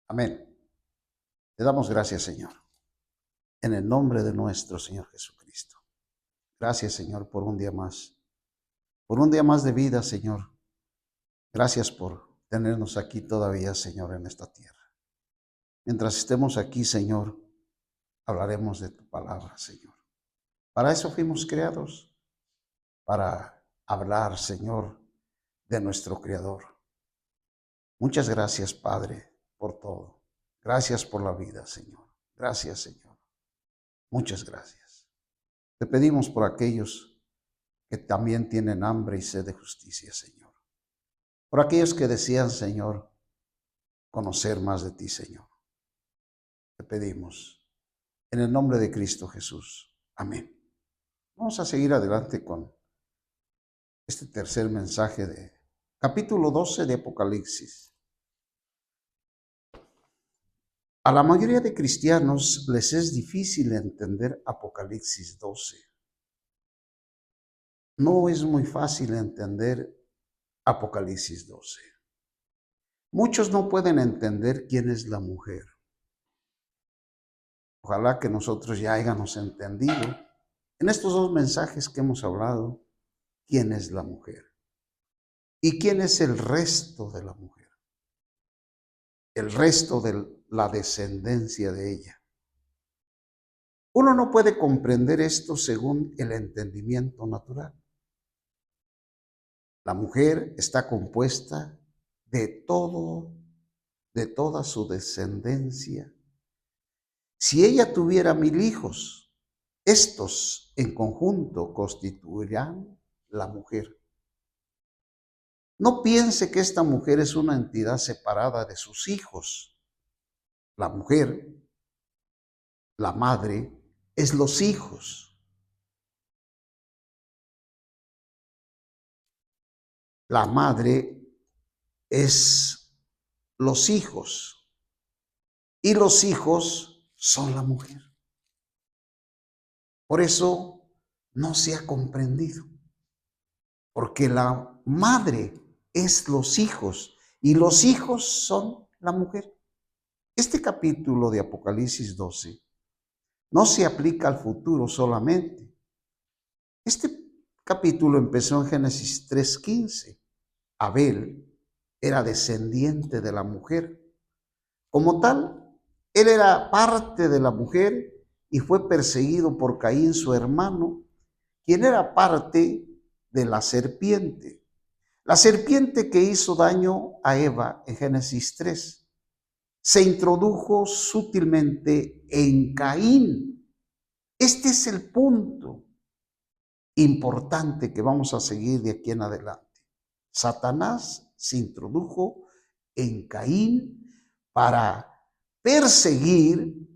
Amén. Te damos gracias, Señor, en el nombre de nuestro Señor Jesucristo. Gracias, Señor, por un día más de vida, Señor. Gracias por tenernos aquí todavía, Señor, en esta tierra. Mientras estemos aquí, Señor, hablaremos de tu palabra, Señor. Para eso fuimos creados, para hablar, Señor, de nuestro Creador. Muchas gracias, Padre, por todo. Gracias por la vida, Señor. Gracias, Señor. Muchas gracias. Te pedimos por aquellos que también tienen hambre y sed de justicia, Señor. Por aquellos que desean, Señor, conocer más de ti, Señor. Te pedimos en el nombre de Cristo Jesús. Amén. Vamos a seguir adelante con este tercer mensaje de capítulo 12 de Apocalipsis. A la mayoría de cristianos les es difícil entender Apocalipsis 12. No es muy fácil entender Apocalipsis 12. Muchos no pueden entender quién es la mujer. Ojalá que nosotros ya hayamos entendido en estos dos mensajes que hemos hablado quién es la mujer y quién es el resto de la mujer, el resto de la descendencia de ella. Uno no puede comprender esto según el entendimiento natural. La mujer está compuesta de toda su descendencia. Si ella tuviera 1000 hijos, estos en conjunto constituirán la mujer. No piense que esta mujer es una entidad separada de sus hijos. La mujer, la madre, es los hijos. La madre es los hijos. Y los hijos son la mujer. Por eso no se ha comprendido. Porque la madre es los hijos y los hijos son la mujer. Este capítulo de Apocalipsis 12 no se aplica al futuro solamente. Este capítulo empezó en Génesis 3:15. Abel era descendiente de la mujer. Como tal, él era parte de la mujer y fue perseguido por Caín, su hermano, quien era parte de la serpiente. La serpiente que hizo daño a Eva en Génesis 3 se introdujo sutilmente en Caín. Este es el punto importante que vamos a seguir de aquí en adelante. Satanás se introdujo en Caín para perseguir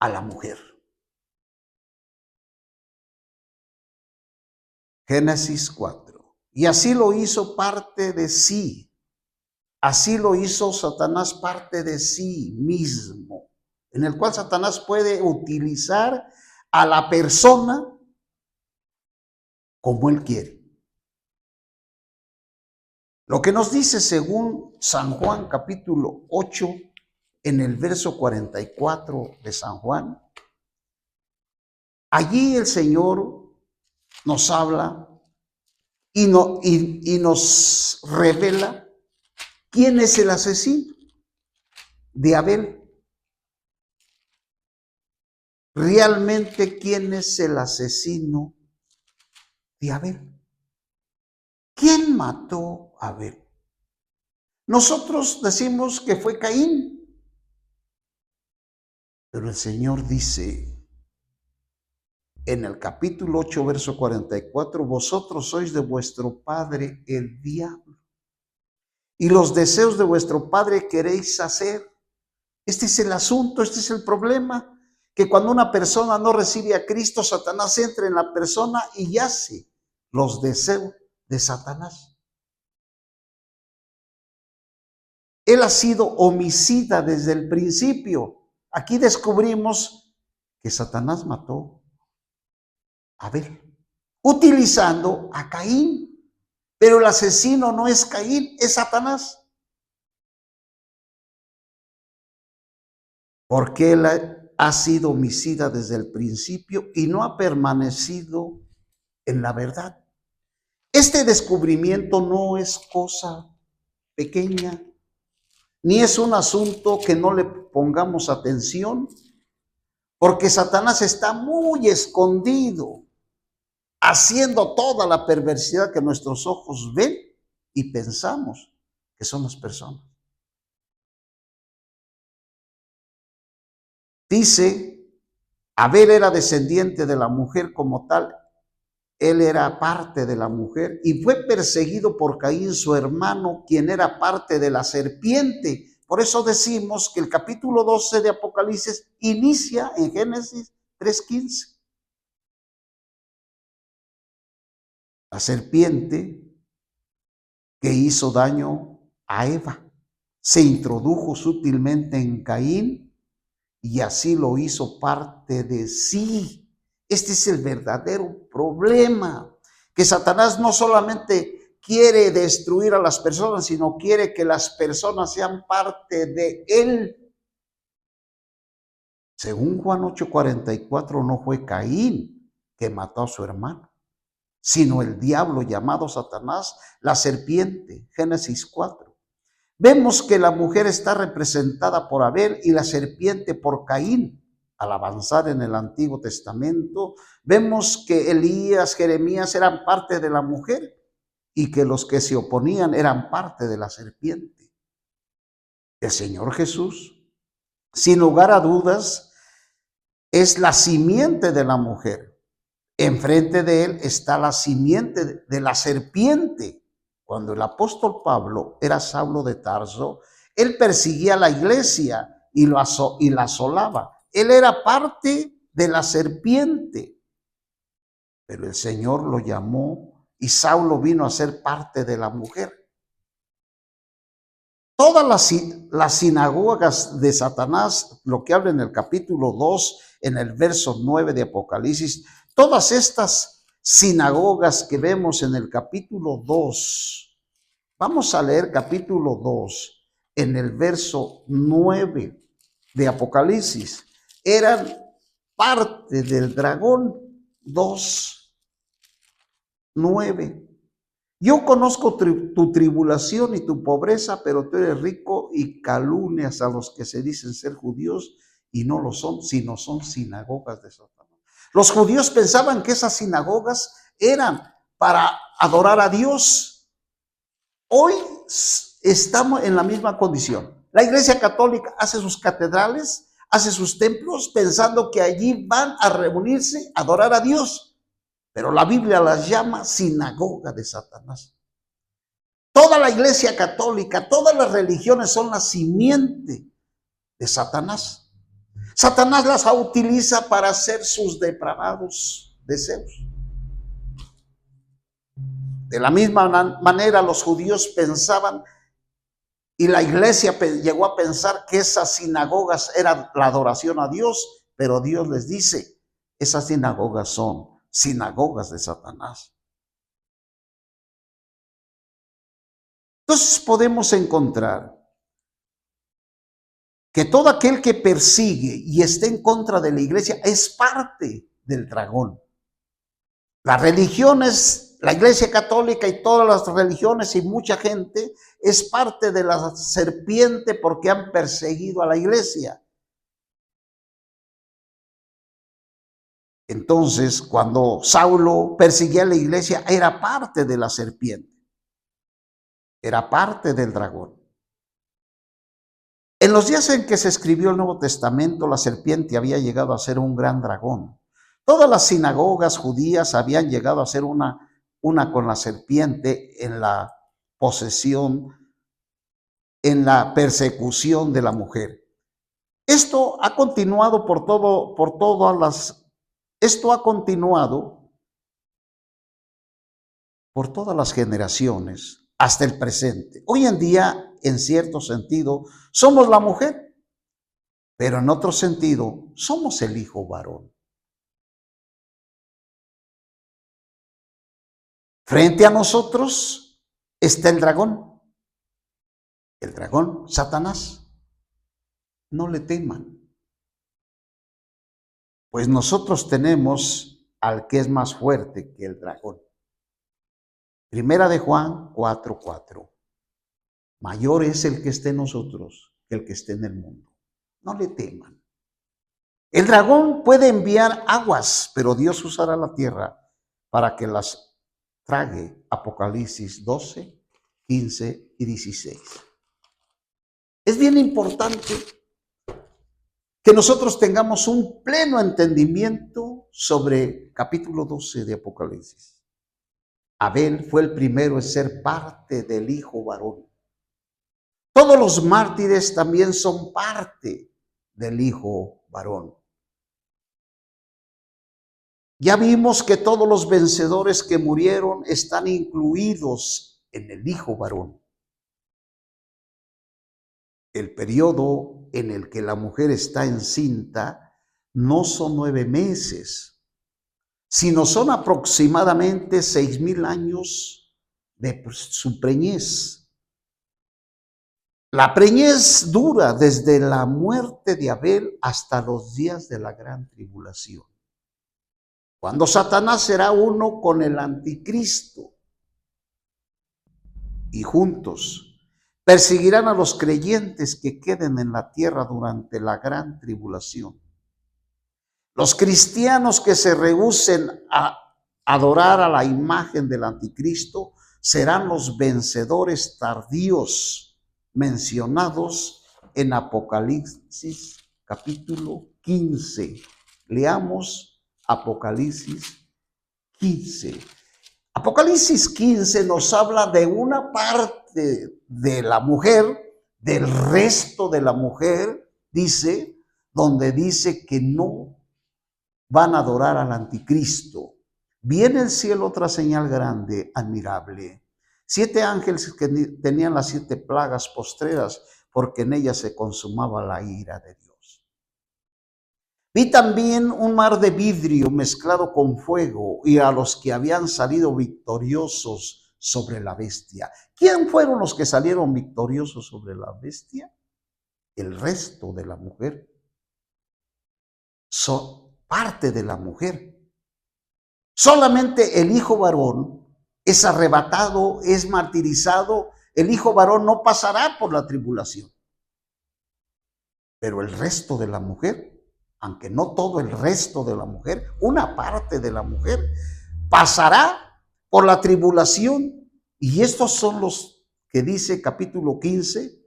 a la mujer. Génesis 4. Y así lo hizo parte de sí. Así lo hizo Satanás parte de sí mismo, en el cual Satanás puede utilizar a la persona como él quiere. Lo que nos dice según San Juan capítulo 8, en el verso 44 de San Juan, allí el Señor nos habla y nos revela quién es el asesino de Abel. Realmente, ¿quién es el asesino de Abel? ¿Quién mató a Abel? Nosotros decimos que fue Caín, pero el Señor dice en el capítulo 8, verso 44, vosotros sois de vuestro padre el diablo, y los deseos de vuestro padre queréis hacer. Este es el asunto, este es el problema, que cuando una persona no recibe a Cristo, Satanás entra en la persona y hace los deseos de Satanás. Él ha sido homicida desde el principio. Aquí descubrimos que Satanás mató a Abel, utilizando a Caín. Pero el asesino no es Caín, es Satanás. porque él ha sido homicida desde el principio y no ha permanecido en la verdad. Este descubrimiento no es cosa pequeña, ni es un asunto que no le pongamos atención, porque Satanás está muy escondido, haciendo toda la perversidad que nuestros ojos ven y pensamos que son las personas. Dice, Abel era descendiente de la mujer como tal, él era parte de la mujer y fue perseguido por Caín, su hermano, quien era parte de la serpiente. Por eso decimos que el capítulo 12 de Apocalipsis inicia en Génesis 3:15. La serpiente que hizo daño a Eva se introdujo sutilmente en Caín y así lo hizo parte de sí. Este es el verdadero problema, que Satanás no solamente quiere destruir a las personas, sino quiere que las personas sean parte de él. Según Juan 8:44, no fue Caín que mató a su hermano, sino el diablo llamado Satanás, la serpiente. Génesis 4. Vemos que la mujer está representada por Abel y la serpiente por Caín. Al avanzar en el Antiguo Testamento, vemos que Elías, Jeremías eran parte de la mujer y que los que se oponían eran parte de la serpiente. El Señor Jesús, sin lugar a dudas, es la simiente de la mujer. Enfrente de él está la simiente de la serpiente. Cuando el apóstol Pablo era Saulo de Tarso, él perseguía a la iglesia y la asolaba. Él era parte de la serpiente, pero el Señor lo llamó y Saulo vino a ser parte de la mujer. Todas las sinagogas de Satanás, lo que habla en el capítulo 2, en el verso 9 de Apocalipsis, todas estas sinagogas que vemos en el capítulo 2, vamos a leer capítulo 2, en el verso 9 de Apocalipsis, eran parte del dragón. 2:9. Yo conozco tu tribulación y tu pobreza, pero tú eres rico, y calumnias a los que se dicen ser judíos y no lo son, sino son sinagogas de Satanás. Los judíos pensaban que esas sinagogas eran para adorar a Dios. Hoy estamos en la misma condición. La Iglesia Católica hace sus catedrales, hace sus templos, pensando que allí van a reunirse a adorar a Dios. Pero la Biblia las llama sinagoga de Satanás. Toda la Iglesia Católica, todas las religiones son la simiente de Satanás. Satanás las utiliza para hacer sus depravados deseos. De la misma manera, los judíos pensaban, y la iglesia llegó a pensar, que esas sinagogas eran la adoración a Dios, pero Dios les dice, esas sinagogas son sinagogas de Satanás. Entonces podemos encontrar que todo aquel que persigue y esté en contra de la iglesia es parte del dragón. Las religiones, la Iglesia Católica y todas las religiones y mucha gente es parte de la serpiente porque han perseguido a la iglesia. Entonces, cuando Saulo perseguía a la iglesia, era parte de la serpiente, era parte del dragón. En los días en que se escribió el Nuevo Testamento, la serpiente había llegado a ser un gran dragón. Todas las sinagogas judías habían llegado a ser una con la serpiente en la posesión, en la persecución de la mujer. Esto ha continuado esto ha continuado por todas las generaciones hasta el presente. Hoy en día, en cierto sentido, somos la mujer, pero en otro sentido, somos el hijo varón. Frente a nosotros está el dragón, Satanás. No le teman. Pues nosotros tenemos al que es más fuerte que el dragón. Primera de Juan 4:4. Mayor es el que esté en nosotros que el que esté en el mundo. No le teman. El dragón puede enviar aguas, pero Dios usará la tierra para que las trague. Apocalipsis 12, 15 y 16. Es bien importante que nosotros tengamos un pleno entendimiento sobre capítulo 12 de Apocalipsis. Abel fue el primero en ser parte del hijo varón. Todos los mártires también son parte del hijo varón. Ya vimos que todos los vencedores que murieron están incluidos en el hijo varón. El periodo en el que la mujer está encinta no son 9 meses, sino son aproximadamente 6,000 años de su preñez. La preñez dura desde la muerte de Abel hasta los días de la gran tribulación, cuando Satanás será uno con el anticristo y juntos perseguirán a los creyentes que queden en la tierra durante la gran tribulación. Los cristianos que se rehúsen a adorar a la imagen del anticristo serán los vencedores tardíos mencionados en Apocalipsis capítulo 15. Leamos Apocalipsis 15. Apocalipsis 15 nos habla de una parte de la mujer, del resto de la mujer, dice, donde dice que no van a adorar al anticristo. Vi en el cielo otra señal grande, admirable. 7 ángeles que tenían las 7 plagas postreras, porque en ellas se consumaba la ira de Dios. Vi también un mar de vidrio mezclado con fuego y a los que habían salido victoriosos sobre la bestia. ¿Quién fueron los que salieron victoriosos sobre la bestia? El resto de la mujer. Son parte de la mujer. Solamente el hijo varón es arrebatado, es martirizado. El hijo varón no pasará por la tribulación. Pero el resto de la mujer, aunque no todo el resto de la mujer, una parte de la mujer pasará por la tribulación. Y estos son los que dice capítulo 15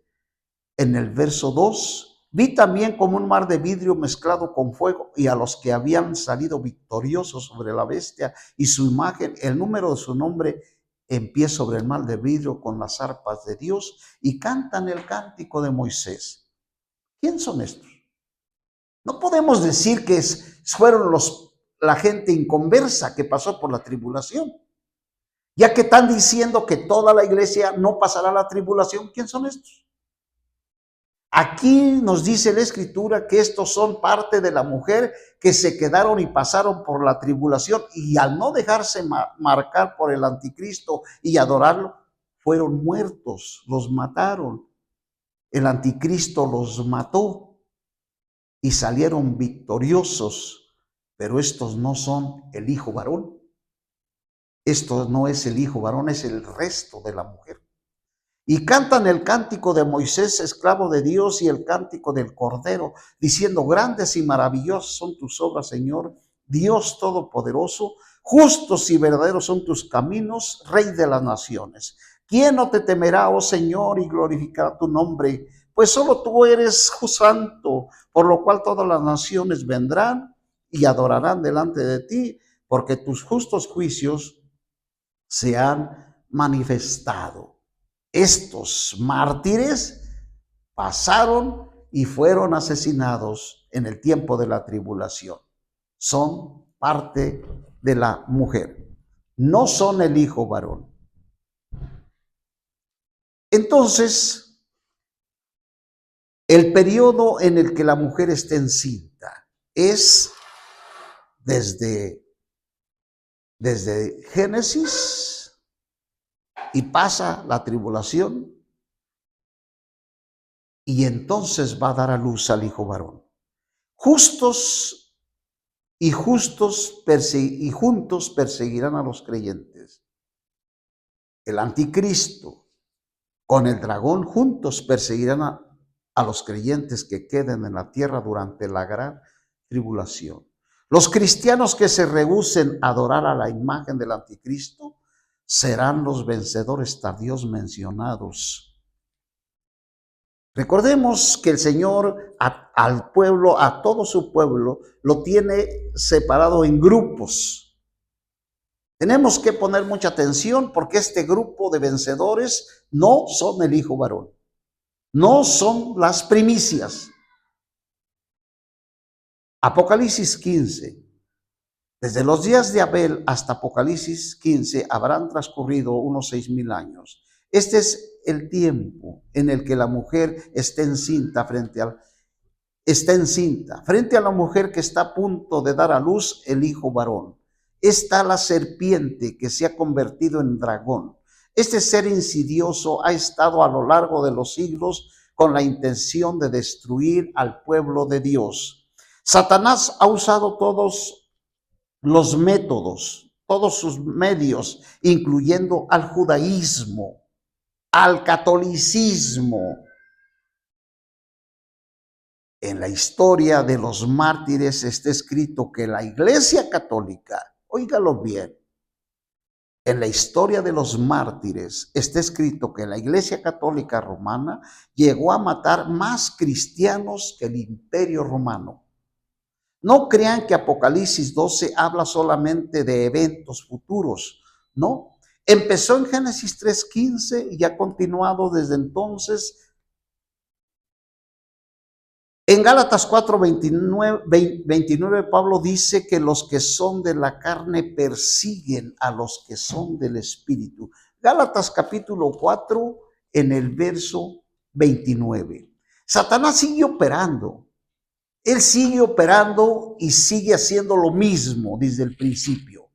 en el verso 2. Vi también como un mar de vidrio mezclado con fuego y a los que habían salido victoriosos sobre la bestia y su imagen, el número de su nombre en pie sobre el mar de vidrio con las arpas de Dios y cantan el cántico de Moisés. ¿Quién son estos? No podemos decir que fueron la gente inconversa que pasó por la tribulación, ya que están diciendo que toda la iglesia no pasará la tribulación. ¿Quién son estos? Aquí nos dice la Escritura que estos son parte de la mujer que se quedaron y pasaron por la tribulación y al no dejarse marcar por el anticristo y adorarlo, fueron muertos, los mataron. El anticristo los mató y salieron victoriosos, pero estos no son el hijo varón. Esto no es el hijo varón, es el resto de la mujer. Y cantan el cántico de Moisés, esclavo de Dios, y el cántico del Cordero, diciendo, grandes y maravillosas son tus obras, Señor, Dios Todopoderoso, justos y verdaderos son tus caminos, Rey de las naciones. ¿Quién no te temerá, oh Señor, y glorificará tu nombre? Pues solo tú eres santo, por lo cual todas las naciones vendrán y adorarán delante de ti, porque tus justos juicios se han manifestado. Estos mártires pasaron y fueron asesinados en el tiempo de la tribulación. Son parte de la mujer. No son el hijo varón. Entonces, el periodo en el que la mujer está encinta es desde Génesis y pasa la tribulación y entonces va a dar a luz al hijo varón. Justos y juntos perseguirán a los creyentes. El anticristo con el dragón juntos perseguirán a los creyentes que queden en la tierra durante la gran tribulación. Los cristianos que se rehúsen a adorar a la imagen del anticristo serán los vencedores tardíos mencionados. Recordemos que el Señor al pueblo, a todo su pueblo, lo tiene separado en grupos. Tenemos que poner mucha atención porque este grupo de vencedores no son el hijo varón, no son las primicias. Apocalipsis 15. Desde los días de Abel hasta Apocalipsis 15 habrán transcurrido unos 6,000 años. Este es el tiempo en el que la mujer está encinta frente a la mujer que está a punto de dar a luz el hijo varón. Está la serpiente que se ha convertido en dragón. Este ser insidioso ha estado a lo largo de los siglos con la intención de destruir al pueblo de Dios. Satanás ha usado todos los métodos, todos sus medios, incluyendo al judaísmo, al catolicismo. En la historia de los mártires está escrito que la Iglesia Católica, óigalo bien, en la historia de los mártires está escrito que la Iglesia Católica Romana llegó a matar más cristianos que el Imperio Romano. No crean que Apocalipsis 12 habla solamente de eventos futuros, no. Empezó en Génesis 3:15 y ha continuado desde entonces. En Gálatas 4:29 Pablo dice que los que son de la carne persiguen a los que son del Espíritu. Gálatas capítulo 4 en el verso 29. Satanás sigue operando. Él sigue operando y sigue haciendo lo mismo desde el principio.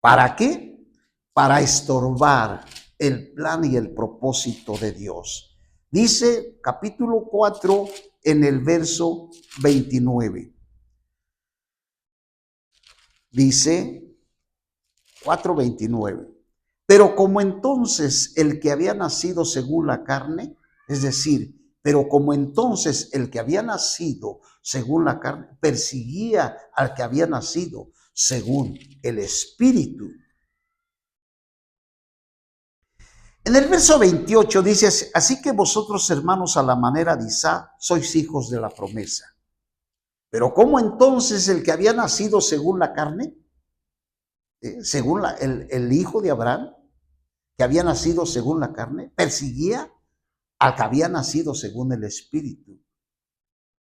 ¿Para qué? Para estorbar el plan y el propósito de Dios. Dice capítulo 4 en el verso 29. Dice 4:29. Pero como entonces el que había nacido según la carne, es decir, pero como entonces el que había nacido según la carne perseguía al que había nacido según el Espíritu. En el verso 28 dice, así que vosotros hermanos a la manera de Isaac sois hijos de la promesa. Pero ¿cómo entonces el que había nacido según la carne, según el hijo de Abraham, que había nacido según la carne, perseguía al que había nacido según el Espíritu?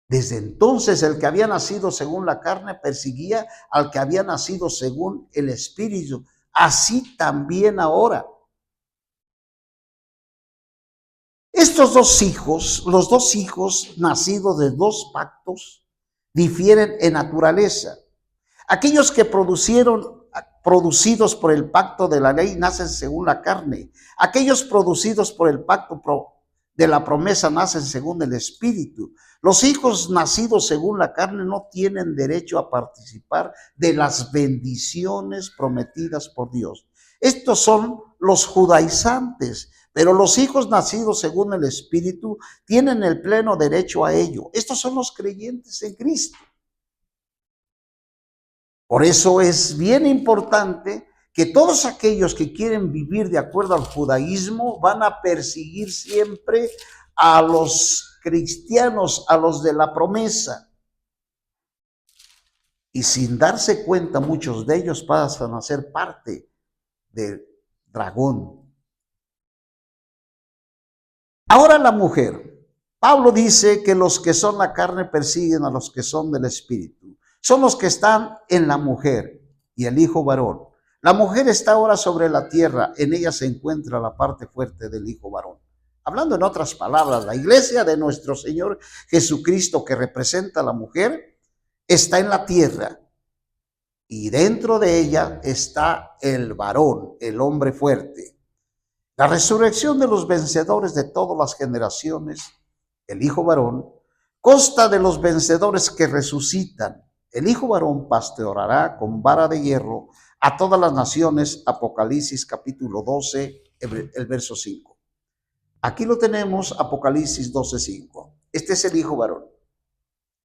Desde entonces el que había nacido según la carne perseguía al que había nacido según el Espíritu. Así también ahora. Estos dos hijos, los dos hijos nacidos de dos pactos, difieren en naturaleza. Aquellos que producidos por el pacto de la ley nacen según la carne. Aquellos producidos por el pacto de la promesa nacen según el Espíritu. Los hijos nacidos según la carne no tienen derecho a participar de las bendiciones prometidas por Dios. Estos son los judaizantes, pero los hijos nacidos según el Espíritu tienen el pleno derecho a ello. Estos son los creyentes en Cristo. Por eso es bien importante que todos aquellos que quieren vivir de acuerdo al judaísmo van a perseguir siempre a los cristianos, a los de la promesa. Y sin darse cuenta, muchos de ellos pasan a ser parte del dragón. Ahora la mujer. Pablo dice que los que son la carne persiguen a los que son del Espíritu. Son los que están en la mujer y el hijo varón. La mujer está ahora sobre la tierra, en ella se encuentra la parte fuerte del hijo varón. Hablando en otras palabras, la iglesia de nuestro Señor Jesucristo, que representa a la mujer, está en la tierra y dentro de ella está el varón, el hombre fuerte. La resurrección de los vencedores de todas las generaciones, el hijo varón, consta de los vencedores que resucitan. El hijo varón pastoreará con vara de hierro a todas las naciones. Apocalipsis capítulo 12, el verso 5. Aquí lo tenemos, Apocalipsis 12:5. Este es el hijo varón.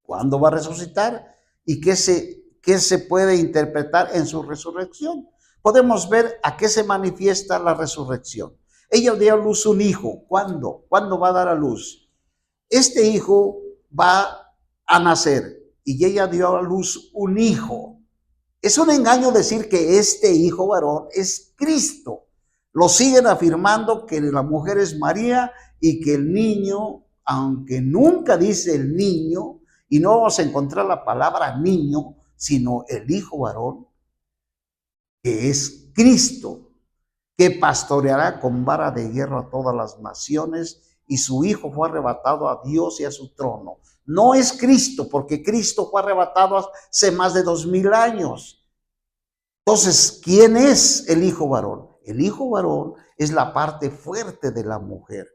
¿Cuándo va a resucitar? ¿Y qué se puede interpretar en su resurrección? Podemos ver a qué se manifiesta la resurrección. Ella dio a luz un hijo. ¿Cuándo? ¿Cuándo va a dar a luz? Este hijo va a nacer y ella dio a luz un hijo. Es un engaño decir que este hijo varón es Cristo. Lo siguen afirmando que la mujer es María y que el niño, aunque nunca dice el niño, y no vamos a encontrar la palabra niño, sino el hijo varón, que es Cristo, que pastoreará con vara de hierro a todas las naciones, y su hijo fue arrebatado a Dios y a su trono. No es Cristo, porque Cristo fue arrebatado hace más de 2000 años. Entonces, ¿quién es el hijo varón? El hijo varón es la parte fuerte de la mujer.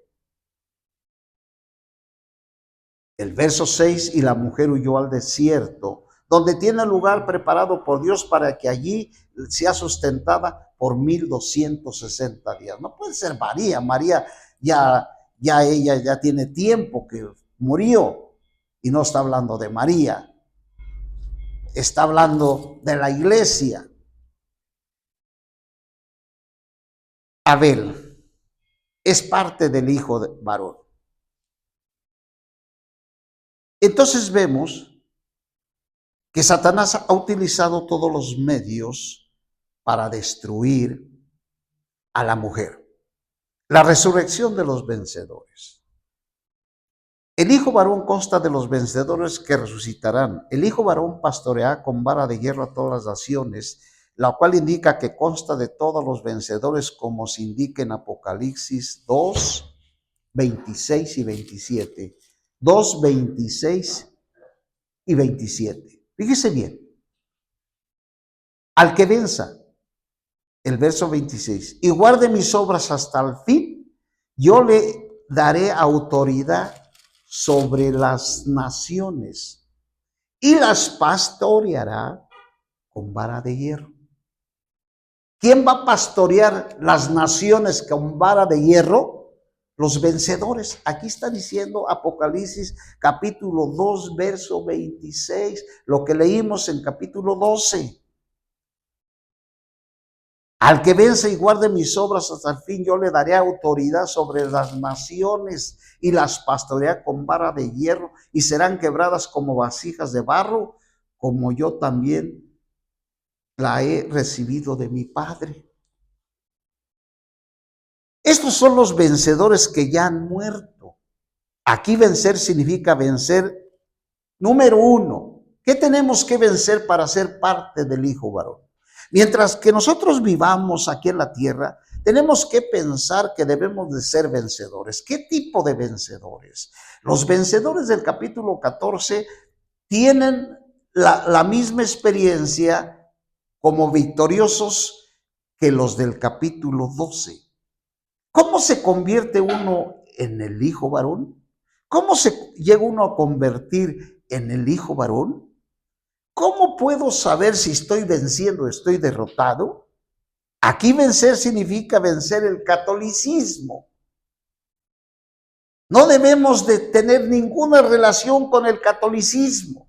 El verso 6, y la mujer huyó al desierto, donde tiene lugar preparado por Dios para que allí sea sustentada por 1260 días. No puede ser María. María ella ya tiene tiempo que murió, y no está hablando de María, está hablando de la iglesia. Abel es parte del hijo varón. Entonces vemos que Satanás ha utilizado todos los medios para destruir a la mujer. La resurrección de los vencedores. El hijo varón consta de los vencedores que resucitarán. El hijo varón pastoreará con vara de hierro a todas las naciones, la cual indica que consta de todos los vencedores, como se indica en Apocalipsis 2, 26 y 27. 2, 26 y 27. Fíjese bien. Al que venza, el verso 26, y guarde mis obras hasta el fin, yo le daré autoridad sobre las naciones y las pastoreará con vara de hierro. ¿Quién va a pastorear las naciones con vara de hierro? Los vencedores. Aquí está diciendo Apocalipsis capítulo 2, verso 26, lo que leímos en capítulo 12. Al que vence y guarde mis obras hasta el fin, yo le daré autoridad sobre las naciones y las pastoreará con vara de hierro, y serán quebradas como vasijas de barro, como yo también la he recibido de mi Padre. Estos son los vencedores que ya han muerto. Aquí vencer significa vencer, número uno. ¿Qué tenemos que vencer para ser parte del hijo varón? Mientras que nosotros vivamos aquí en la tierra, tenemos que pensar que debemos de ser vencedores. ¿Qué tipo de vencedores? Los vencedores del capítulo 14 tienen la misma experiencia como victoriosos que los del capítulo 12. ¿Cómo se convierte uno en el hijo varón? ¿Cómo se llega uno a convertir en el hijo varón? ¿Cómo puedo saber si estoy venciendo o estoy derrotado? Aquí vencer significa vencer el catolicismo. No debemos de tener ninguna relación con el catolicismo.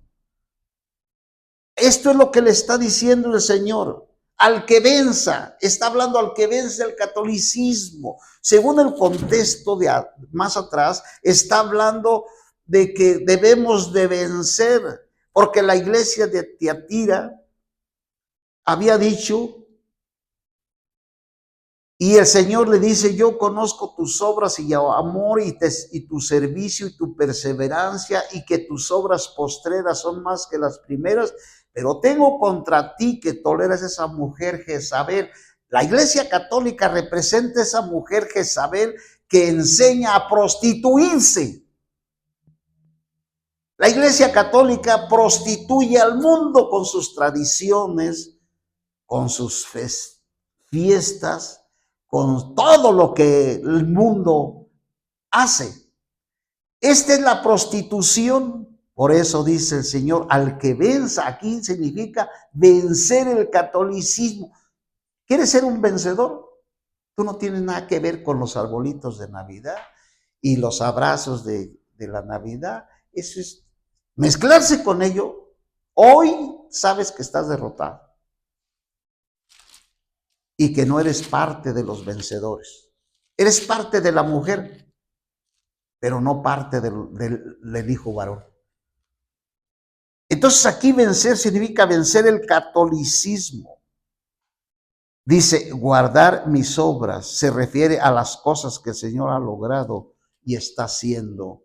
Esto es lo que le está diciendo el Señor. Al que venza, está hablando al que vence el catolicismo. Según el contexto de más atrás, está hablando de que debemos de vencer, porque la iglesia de Tiatira había dicho, y el Señor le dice, yo conozco tus obras y amor y tu servicio y tu perseverancia, y que tus obras postreras son más que las primeras, pero tengo contra ti que toleras esa mujer Jezabel. La iglesia católica representa a esa mujer Jezabel que enseña a prostituirse. La iglesia católica prostituye al mundo con sus tradiciones, con sus fiestas, con todo lo que el mundo hace. Esta es la prostitución. Por eso dice el Señor, al que venza, aquí significa vencer el catolicismo. ¿Quieres ser un vencedor? Tú no tienes nada que ver con los arbolitos de Navidad y los abrazos de la Navidad. Eso es mezclarse con ello. Hoy sabes que estás derrotado y que no eres parte de los vencedores. Eres parte de la mujer, pero no parte del hijo varón. Entonces aquí vencer significa vencer el catolicismo. Dice, guardar mis obras, se refiere a las cosas que el Señor ha logrado y está haciendo.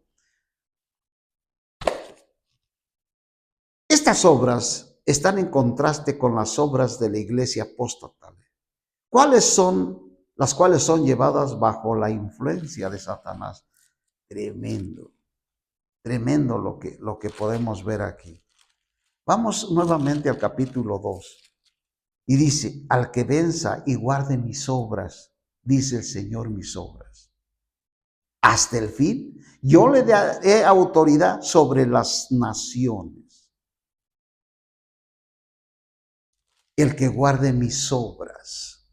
Estas obras están en contraste con las obras de la iglesia apóstata, las cuales son llevadas bajo la influencia de Satanás. Tremendo, tremendo lo que podemos ver aquí. Vamos nuevamente al capítulo 2. Y dice, al que venza y guarde mis obras, dice el Señor, mis obras, hasta el fin, yo le daré autoridad sobre las naciones. El que guarde mis obras.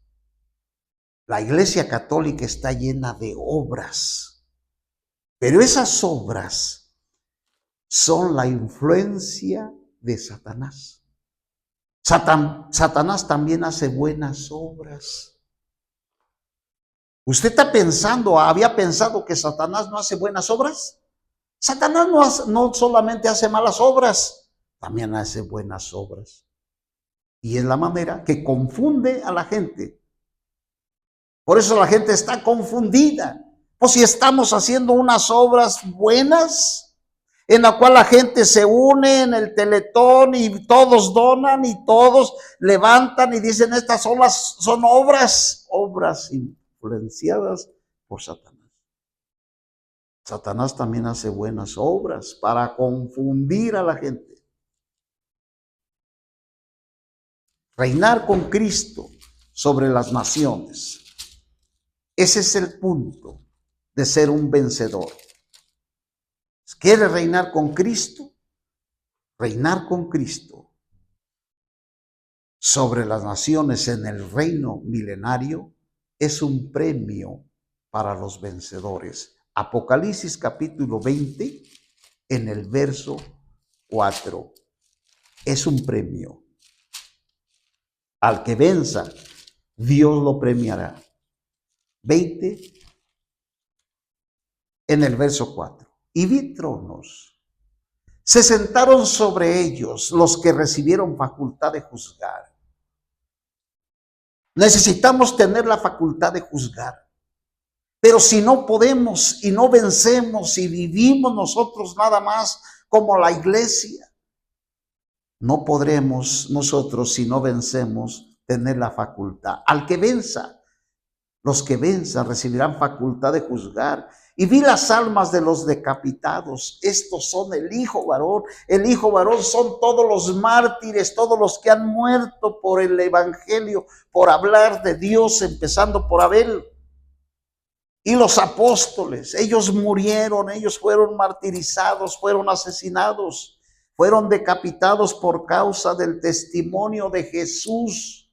La Iglesia Católica está llena de obras, pero esas obras son la influencia de Satanás. Satanás también hace buenas obras. ¿Usted había pensado que Satanás no hace buenas obras? Satanás no solamente hace malas obras, también hace buenas obras. Y es la manera que confunde a la gente. Por eso la gente está confundida. Pues si estamos haciendo unas obras buenas, en la cual la gente se une en el Teletón y todos donan y todos levantan y dicen, estas son obras influenciadas por Satanás. Satanás también hace buenas obras para confundir a la gente. Reinar con Cristo sobre las naciones. Ese es el punto de ser un vencedor. ¿Quiere reinar con Cristo? Reinar con Cristo sobre las naciones en el reino milenario es un premio para los vencedores. Apocalipsis capítulo 20, en el verso 4. Es un premio. Al que venza, Dios lo premiará. 20, en el verso 4. Y vi tronos. Se sentaron sobre ellos los que recibieron facultad de juzgar. Necesitamos tener la facultad de juzgar. Pero si no podemos y no vencemos y vivimos nosotros nada más como la iglesia, no podremos nosotros, si no vencemos, tener la facultad. Al que venza, los que venzan recibirán facultad de juzgar. Y vi las almas de los decapitados. Estos son el hijo varón. El hijo varón son todos los mártires, todos los que han muerto por el evangelio, por hablar de Dios, empezando por Abel. Y los apóstoles, ellos murieron, ellos fueron martirizados, fueron asesinados, fueron decapitados por causa del testimonio de Jesús,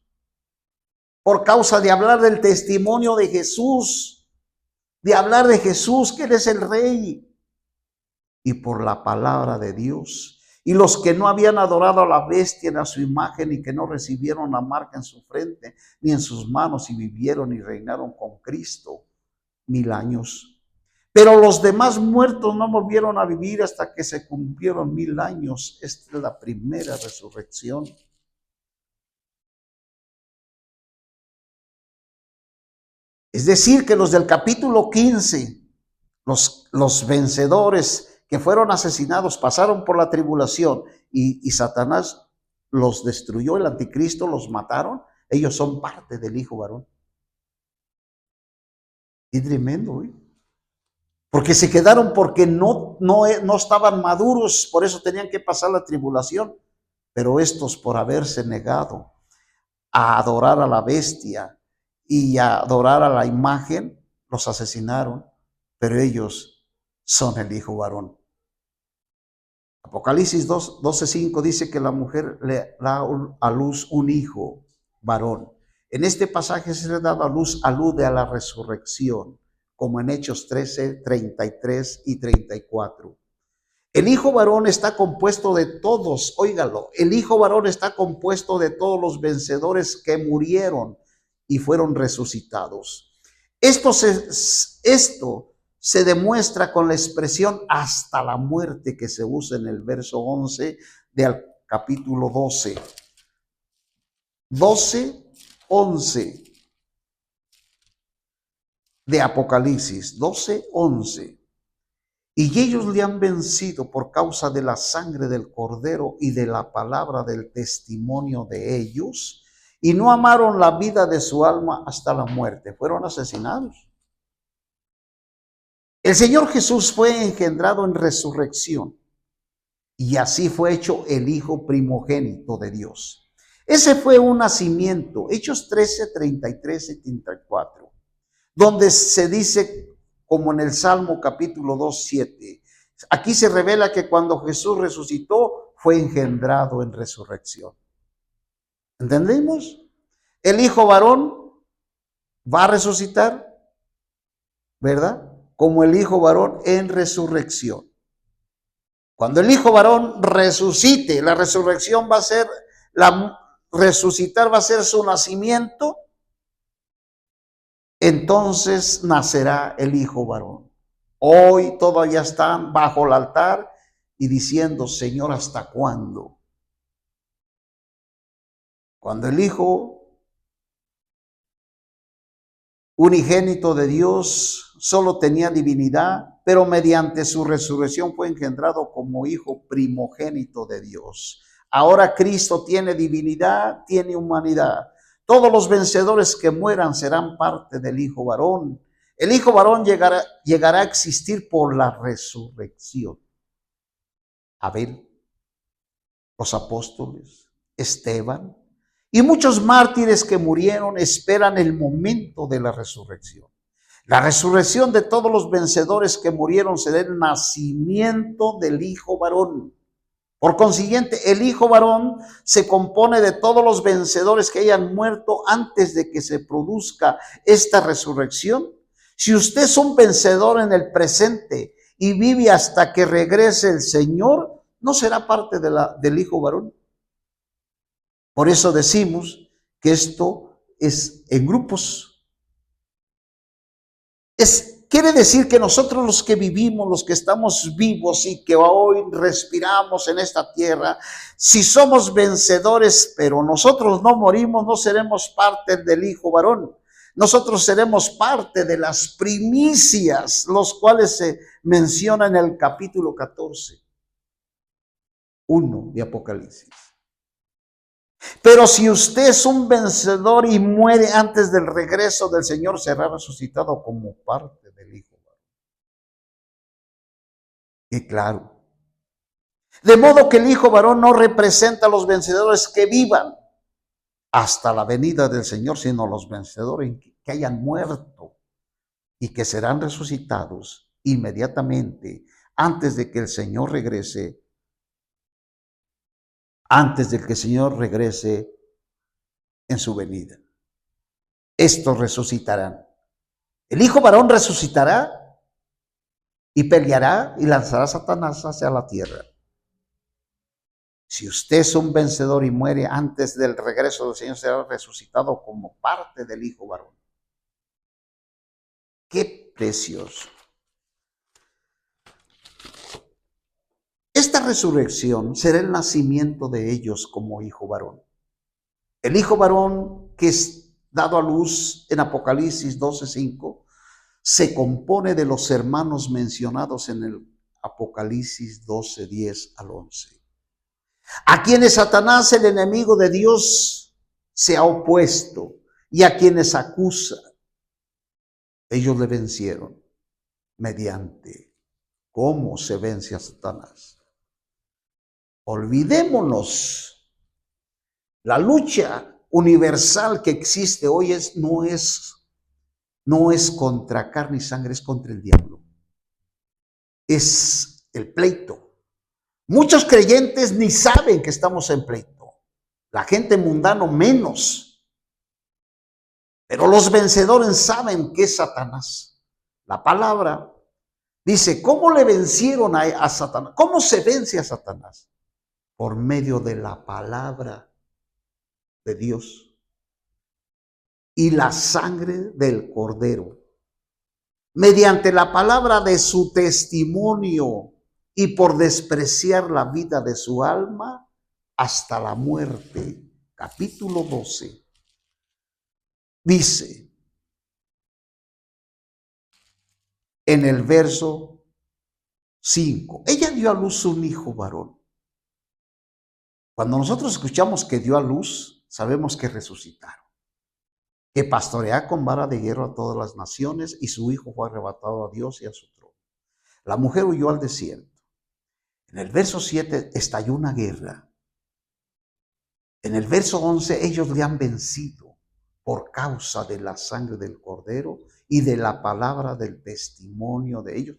por causa de hablar del testimonio de Jesús, de hablar de Jesús, que Él es el Rey, y por la palabra de Dios. Y los que no habían adorado a la bestia ni a su imagen y que no recibieron la marca en su frente ni en sus manos y vivieron y reinaron con Cristo 1000 años. Pero los demás muertos no volvieron a vivir hasta que se cumplieron 1000 años. Esta es la primera resurrección. Es decir, que los del capítulo 15, los vencedores que fueron asesinados, pasaron por la tribulación y Satanás los destruyó, el anticristo los mataron. Ellos son parte del hijo varón. Y tremendo, ¿eh? Porque se quedaron porque no estaban maduros, por eso tenían que pasar la tribulación. Pero estos, por haberse negado a adorar a la bestia y a adorar a la imagen, los asesinaron. Pero ellos son el hijo varón. Apocalipsis 12:5 dice que la mujer le da a luz un hijo varón. En este pasaje se le da a luz, alude a la resurrección, como en Hechos 13:33 y 34. El hijo varón está compuesto de todos, óigalo, el hijo varón está compuesto de todos los vencedores que murieron y fueron resucitados. Esto se demuestra con la expresión hasta la muerte que se usa en el verso 11 del capítulo 12. 12:11 de Apocalipsis, 12:11. Y ellos le han vencido por causa de la sangre del Cordero y de la palabra del testimonio de ellos, y no amaron la vida de su alma hasta la muerte. Fueron asesinados. El Señor Jesús fue engendrado en resurrección, y así fue hecho el Hijo primogénito de Dios. Ese fue un nacimiento, Hechos 13:33 y 34, donde se dice, como en el Salmo capítulo 2:7, aquí se revela que cuando Jesús resucitó, fue engendrado en resurrección. ¿Entendemos? El hijo varón va a resucitar, ¿verdad? Como el hijo varón en resurrección. Cuando el hijo varón resucite, la resurrección va a ser, resucitar va a ser su nacimiento, entonces nacerá el hijo varón. Hoy todavía están bajo el altar y diciendo, Señor, ¿hasta cuándo? Cuando el Hijo unigénito de Dios solo tenía divinidad, pero mediante su resurrección fue engendrado como hijo primogénito de Dios. Ahora Cristo tiene divinidad, tiene humanidad. Todos los vencedores que mueran serán parte del hijo varón. El hijo varón llegará a existir por la resurrección. Abel, los apóstoles, Esteban y muchos mártires que murieron esperan el momento de la resurrección. La resurrección de todos los vencedores que murieron será el nacimiento del hijo varón. Por consiguiente, el hijo varón se compone de todos los vencedores que hayan muerto antes de que se produzca esta resurrección. Si usted es un vencedor en el presente y vive hasta que regrese el Señor, ¿no será parte del hijo varón? Por eso decimos que esto es en grupos. Quiere decir que nosotros los que vivimos, los que estamos vivos y que hoy respiramos en esta tierra, si somos vencedores, pero nosotros no morimos, no seremos parte del hijo varón. Nosotros seremos parte de las primicias, los cuales se mencionan en el capítulo 14:1 de Apocalipsis. Pero si usted es un vencedor y muere antes del regreso del Señor, será resucitado como parte del Hijo. Y claro, de modo que el Hijo varón no representa a los vencedores que vivan hasta la venida del Señor, sino a los vencedores que hayan muerto y que serán resucitados inmediatamente antes de que el Señor regrese, en su venida. Estos resucitarán. El hijo varón resucitará y peleará y lanzará a Satanás hacia la tierra. Si usted es un vencedor y muere antes del regreso del Señor, será resucitado como parte del hijo varón. ¡Qué precioso! Esta resurrección será el nacimiento de ellos como hijo varón. El hijo varón que es dado a luz en Apocalipsis 12:5 se compone de los hermanos mencionados en el Apocalipsis 12:10 al 11. A quienes Satanás, el enemigo de Dios, se ha opuesto y a quienes acusa, ellos le vencieron mediante cómo se vence a Satanás. Olvidémonos. La lucha universal que existe hoy no es contra carne y sangre, es contra el diablo. es el pleito. Muchos creyentes ni saben que estamos en pleito. La gente mundana menos. Pero los vencedores saben que es Satanás. La palabra dice, ¿cómo le vencieron a Satanás? ¿Cómo se vence a Satanás? Por medio de la palabra de Dios y la sangre del Cordero. Mediante la palabra de su testimonio y por despreciar la vida de su alma hasta la muerte. Capítulo 12. Dice en el verso 5, ella dio a luz un hijo varón. Cuando nosotros escuchamos que dio a luz, sabemos que resucitaron, que pastorea con vara de hierro a todas las naciones y su hijo fue arrebatado a Dios y a su trono. La mujer huyó al desierto. En el verso 7 estalló una guerra. En el verso 11 ellos le han vencido por causa de la sangre del Cordero y de la palabra del testimonio de ellos,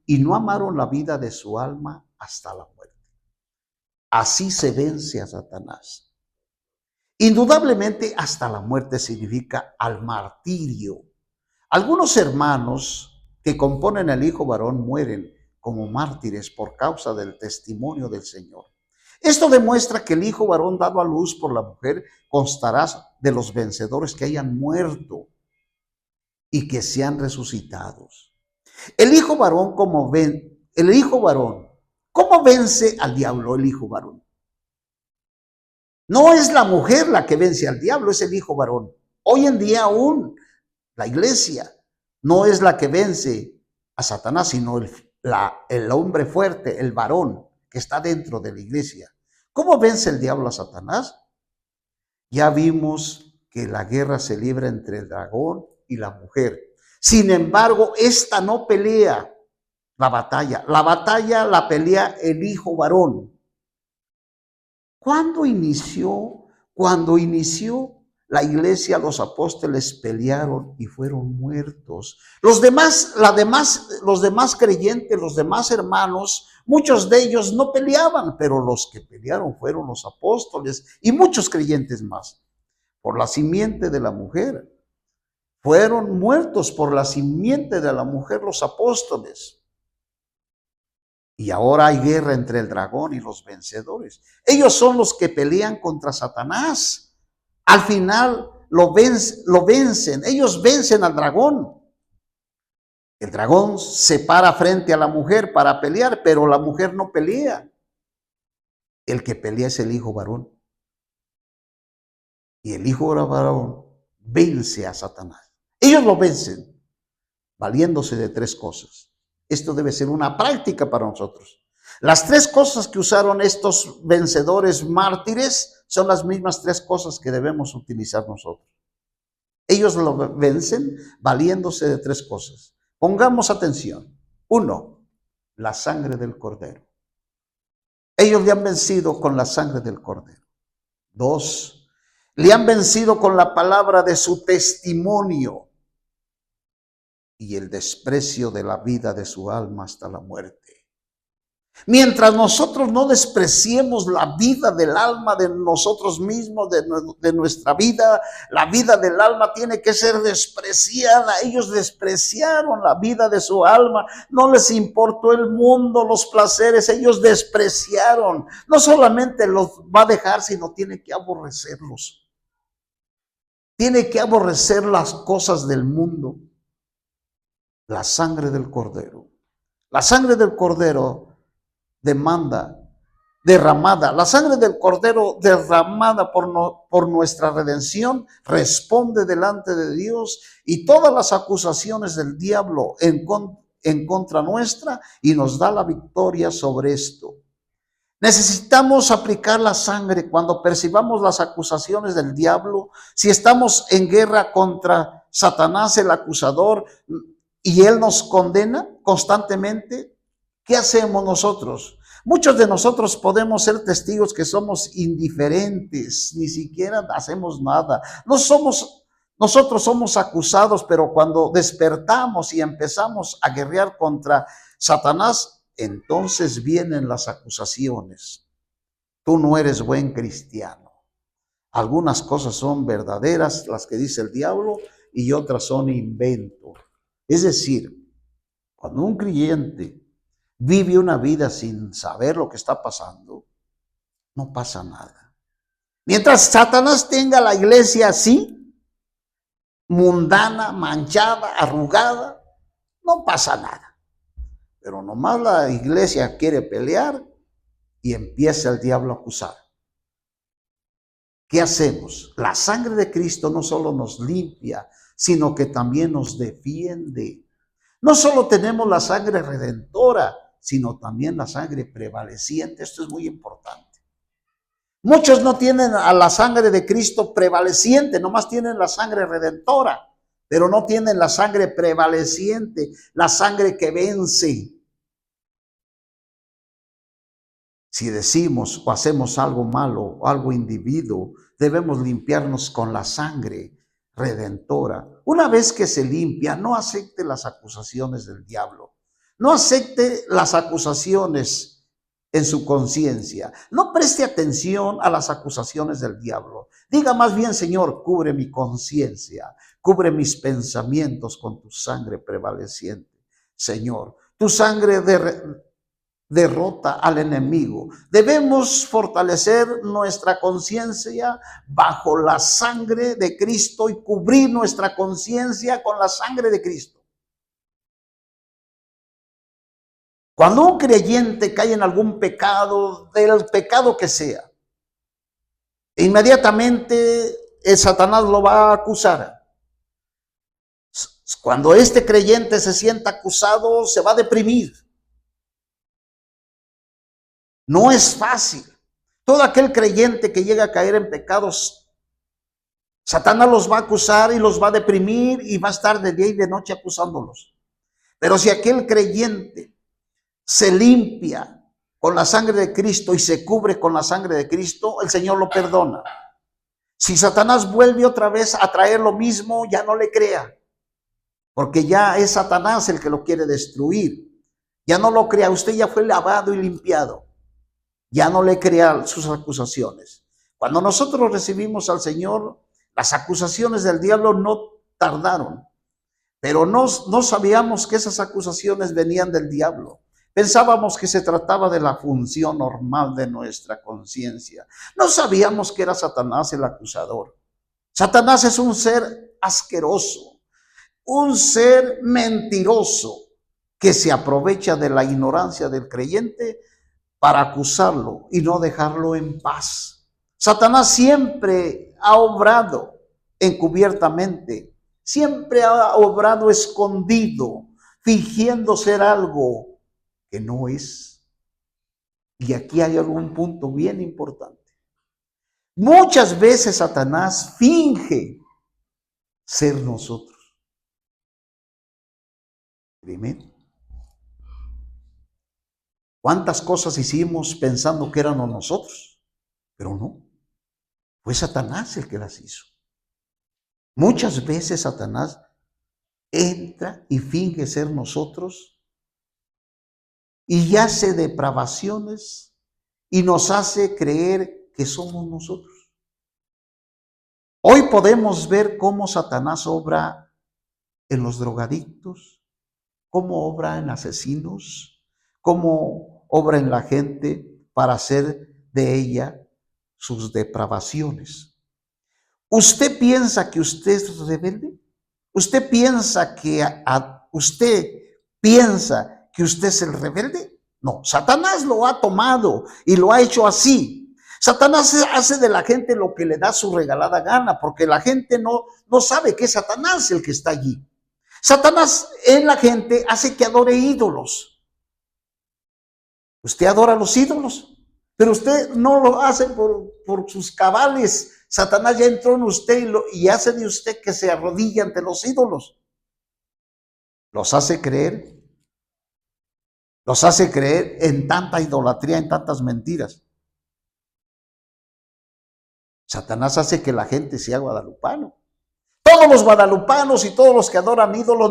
y no amaron la vida de su alma hasta la muerte. Así se vence a Satanás. Indudablemente hasta la muerte significa al martirio. Algunos hermanos que componen el hijo varón mueren como mártires por causa del testimonio del Señor. Esto demuestra que el hijo varón dado a luz por la mujer constará de los vencedores que hayan muerto y que sean resucitados. El hijo varón, ¿cómo vence al diablo el hijo varón? No es la mujer la que vence al diablo, es el hijo varón. Hoy en día aún la iglesia no es la que vence a Satanás, sino el hombre fuerte, el varón que está dentro de la iglesia. ¿Cómo vence el diablo a Satanás? Ya vimos que la guerra se libra entre el dragón y la mujer. Sin embargo, esta no pelea la batalla. La batalla la pelea el hijo varón. ¿Cuándo inició? Cuando inició la iglesia, los apóstoles pelearon y fueron muertos. Los demás creyentes, los demás hermanos, muchos de ellos no peleaban, pero los que pelearon fueron los apóstoles y muchos creyentes más. Por la simiente de la mujer. Fueron muertos por la simiente de la mujer los apóstoles. Y ahora hay guerra entre el dragón y los vencedores. Ellos son los que pelean contra Satanás. Al final lo vencen. Ellos vencen al dragón. El dragón se para frente a la mujer para pelear, pero la mujer no pelea. El que pelea es el hijo varón. Y el hijo varón vence a Satanás. Ellos lo vencen, valiéndose de 3 cosas. Esto debe ser una práctica para nosotros. Las 3 cosas que usaron estos vencedores mártires son las mismas 3 cosas que debemos utilizar nosotros. Ellos lo vencen valiéndose de 3 cosas. Pongamos atención. 1, la sangre del Cordero. Ellos le han vencido con la sangre del Cordero. 2, le han vencido con la palabra de su testimonio y el desprecio de la vida de su alma hasta la muerte. Mientras nosotros no despreciemos la vida del alma de nosotros mismos, de nuestra vida, la vida del alma tiene que ser despreciada. Ellos despreciaron la vida de su alma, no les importó el mundo, los placeres, ellos despreciaron. No solamente los va a dejar, sino tiene que aborrecerlos. Tiene que aborrecer las cosas del mundo. La sangre del Cordero. La sangre del Cordero derramada. La sangre del Cordero derramada por nuestra redención responde delante de Dios y todas las acusaciones del diablo en contra nuestra y nos da la victoria sobre esto. Necesitamos aplicar la sangre cuando percibamos las acusaciones del diablo. Si estamos en guerra contra Satanás, el acusador, y él nos condena constantemente, ¿qué hacemos nosotros? Muchos de nosotros podemos ser testigos que somos indiferentes, ni siquiera hacemos nada. Nosotros somos acusados, pero cuando despertamos y empezamos a guerrear contra Satanás, entonces vienen las acusaciones. Tú no eres buen cristiano. Algunas cosas son verdaderas, las que dice el diablo, y otras son invento. Es decir, cuando un creyente vive una vida sin saber lo que está pasando, no pasa nada. Mientras Satanás tenga la iglesia así, mundana, manchada, arrugada, no pasa nada. Pero nomás la iglesia quiere pelear y empieza el diablo a acusar. ¿Qué hacemos? La sangre de Cristo no solo nos limpia, sino que también nos defiende. No solo tenemos la sangre redentora, sino también la sangre prevaleciente. Esto es muy importante. Muchos no tienen a la sangre de Cristo prevaleciente, nomás tienen la sangre redentora, pero no tienen la sangre prevaleciente, la sangre que vence. Si decimos o hacemos algo malo o algo indebido, debemos limpiarnos con la sangre redentora. Una vez que se limpia, no acepte las acusaciones del diablo. No acepte las acusaciones en su conciencia. No preste atención a las acusaciones del diablo. Diga más bien, Señor, cubre mi conciencia, cubre mis pensamientos con tu sangre prevaleciente. Señor, tu sangre derrota al enemigo. Debemos fortalecer nuestra conciencia bajo la sangre de Cristo y cubrir nuestra conciencia con la sangre de Cristo. Cuando un creyente cae en algún pecado, del pecado que sea, inmediatamente el Satanás lo va a acusar. Cuando este creyente se sienta acusado, se va a deprimir. No es fácil. Todo aquel creyente que llega a caer en pecados, Satanás los va a acusar y los va a deprimir y va a estar de día y de noche acusándolos. Pero si aquel creyente se limpia con la sangre de Cristo y se cubre con la sangre de Cristo, el Señor lo perdona. Si Satanás vuelve otra vez a traer lo mismo, ya no le crea, porque ya es Satanás el que lo quiere destruir. Ya no lo crea, usted ya fue lavado y limpiado. Ya no le crea sus acusaciones. Cuando nosotros recibimos al Señor, las acusaciones del diablo no tardaron, pero no sabíamos que esas acusaciones venían del diablo. Pensábamos que se trataba de la función normal de nuestra conciencia. No sabíamos que era Satanás el acusador. Satanás es un ser asqueroso, un ser mentiroso que se aprovecha de la ignorancia del creyente para acusarlo y no dejarlo en paz. Satanás siempre ha obrado encubiertamente, siempre ha obrado escondido, fingiendo ser algo que no es. Y aquí hay algún punto bien importante. Muchas veces Satanás finge ser nosotros. Primero, ¿cuántas cosas hicimos pensando que éramos nosotros? Pero no, fue Satanás el que las hizo. Muchas veces Satanás entra y finge ser nosotros y hace depravaciones y nos hace creer que somos nosotros. Hoy podemos ver cómo Satanás obra en los drogadictos, cómo obra en asesinos, cómo obra en la gente para hacer de ella sus depravaciones. ¿Usted piensa que usted es rebelde? ¿Usted piensa que usted es el rebelde? No, Satanás lo ha tomado y lo ha hecho así. Satanás hace de la gente lo que le da su regalada gana, porque la gente no sabe que es Satanás el que está allí. Satanás en la gente hace que adore ídolos. Usted adora los ídolos, pero usted no lo hace por sus cabales. Satanás ya entró en usted y hace de usted que se arrodille ante los ídolos. Los hace creer en tanta idolatría, en tantas mentiras. Satanás hace que la gente sea guadalupano. Todos los guadalupanos y todos los que adoran ídolos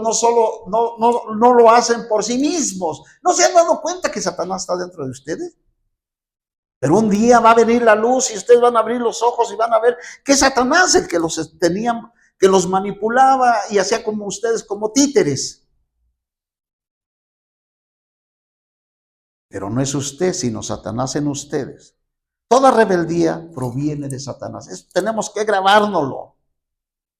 no lo hacen por sí mismos. ¿No se han dado cuenta que Satanás está dentro de ustedes? Pero un día va a venir la luz y ustedes van a abrir los ojos y van a ver que Satanás el que los tenía, que los manipulaba y hacía como ustedes, como títeres. Pero no es usted, sino Satanás en ustedes. Toda rebeldía proviene de Satanás. Eso tenemos que grabárnoslo.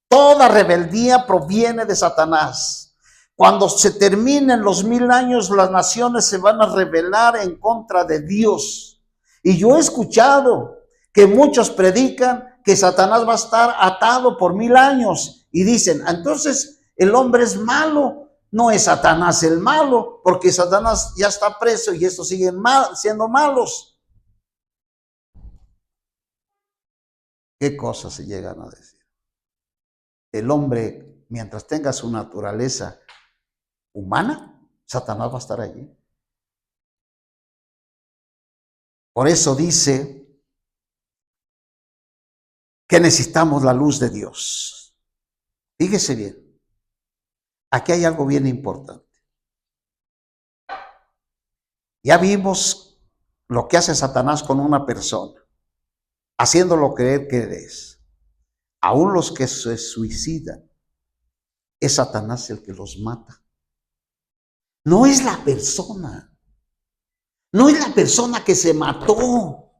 Toda rebeldía proviene de Satanás. Cuando se terminen los 1000 años, las naciones se van a rebelar en contra de Dios. Y yo he escuchado que muchos predican que Satanás va a estar atado por 1000 años. Y dicen, entonces el hombre es malo. No es Satanás el malo, porque Satanás ya está preso y estos siguen siendo malos. ¿Qué cosas se llegan a decir? El hombre, mientras tenga su naturaleza humana, Satanás va a estar allí. Por eso dice que necesitamos la luz de Dios. Fíjese bien, aquí hay algo bien importante. Ya vimos lo que hace Satanás con una persona, haciéndolo creer que es. Aún los que se suicidan, es Satanás el que los mata. No es la persona. No es la persona que se mató.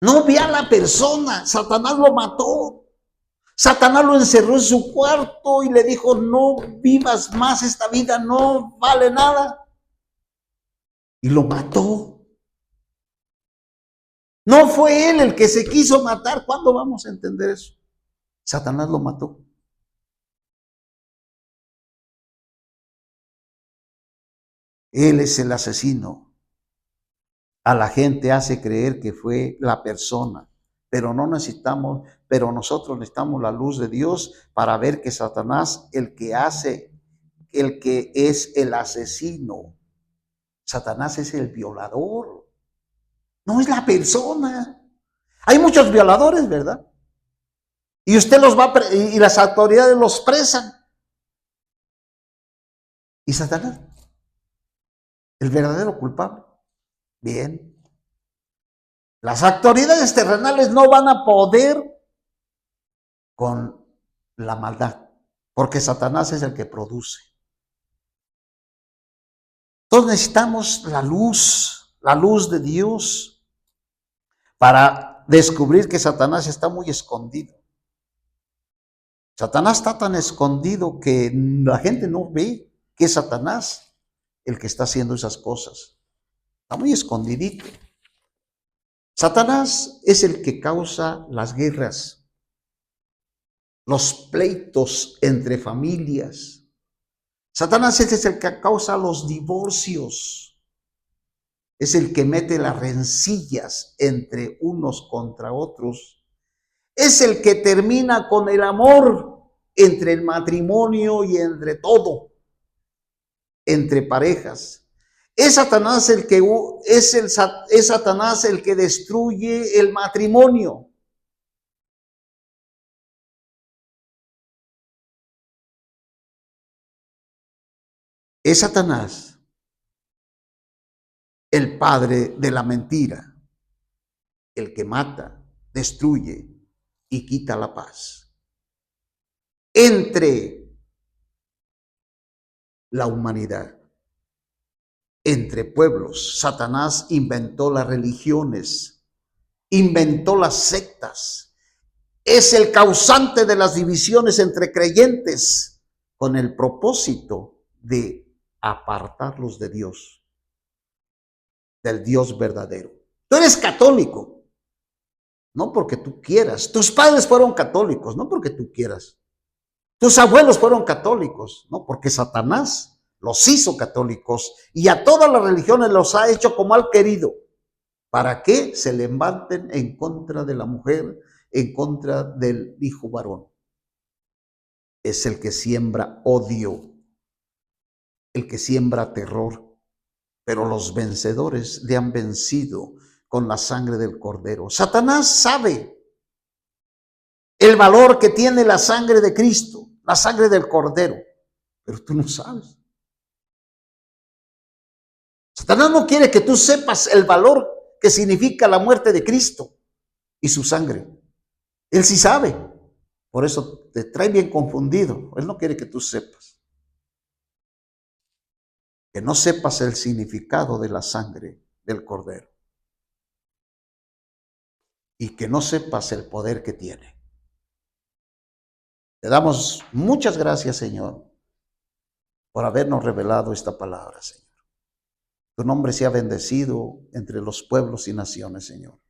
No ve a la persona. Satanás lo mató. Satanás lo encerró en su cuarto y le dijo, no vivas más, esta vida no vale nada. Y lo mató. No fue él el que se quiso matar. ¿Cuándo vamos a entender eso? Satanás lo mató. Él es el asesino. A la gente hace creer que fue la persona, pero nosotros necesitamos la luz de Dios para ver que Satanás, el que es el asesino, Satanás es el violador, no es la persona. Hay muchos violadores, ¿verdad? Y usted y las autoridades los presan. ¿Y Satanás? El verdadero culpable. Bien. Las autoridades terrenales no van a poder con la maldad, porque Satanás es el que produce. Entonces necesitamos la luz de Dios para descubrir que Satanás está muy escondido. Satanás está tan escondido que la gente no ve que es Satanás el que está haciendo esas cosas. Está muy escondidito. Satanás es el que causa las guerras, los pleitos entre familias. Satanás es el que causa los divorcios. Es el que mete las rencillas entre unos contra otros. Es el que termina con el amor entre el matrimonio y entre todo, entre parejas. Es Satanás es Satanás el que destruye el matrimonio. Es Satanás el padre de la mentira, el que mata, destruye y quita la paz entre la humanidad, entre pueblos. Satanás inventó las religiones, inventó las sectas, es el causante de las divisiones entre creyentes con el propósito de apartarlos de Dios, del Dios verdadero. Tú eres católico, no porque tú quieras. Tus padres fueron católicos, no porque tú quieras. Tus abuelos fueron católicos, no porque Satanás los hizo católicos y a todas las religiones los ha hecho como al querido. ¿Para qué? Se levanten en contra de la mujer, en contra del hijo varón. Es el que siembra odio, el que siembra terror, pero los vencedores le han vencido con la sangre del Cordero. Satanás sabe el valor que tiene la sangre de Cristo, la sangre del Cordero, pero tú no sabes. Satanás no quiere que tú sepas el valor que significa la muerte de Cristo y su sangre. Él sí sabe. Por eso te trae bien confundido. Él no quiere que tú sepas. Que no sepas el significado de la sangre del Cordero. Y que no sepas el poder que tiene. Te damos muchas gracias, Señor, por habernos revelado esta palabra, Señor. Tu nombre sea bendecido entre los pueblos y naciones, Señor.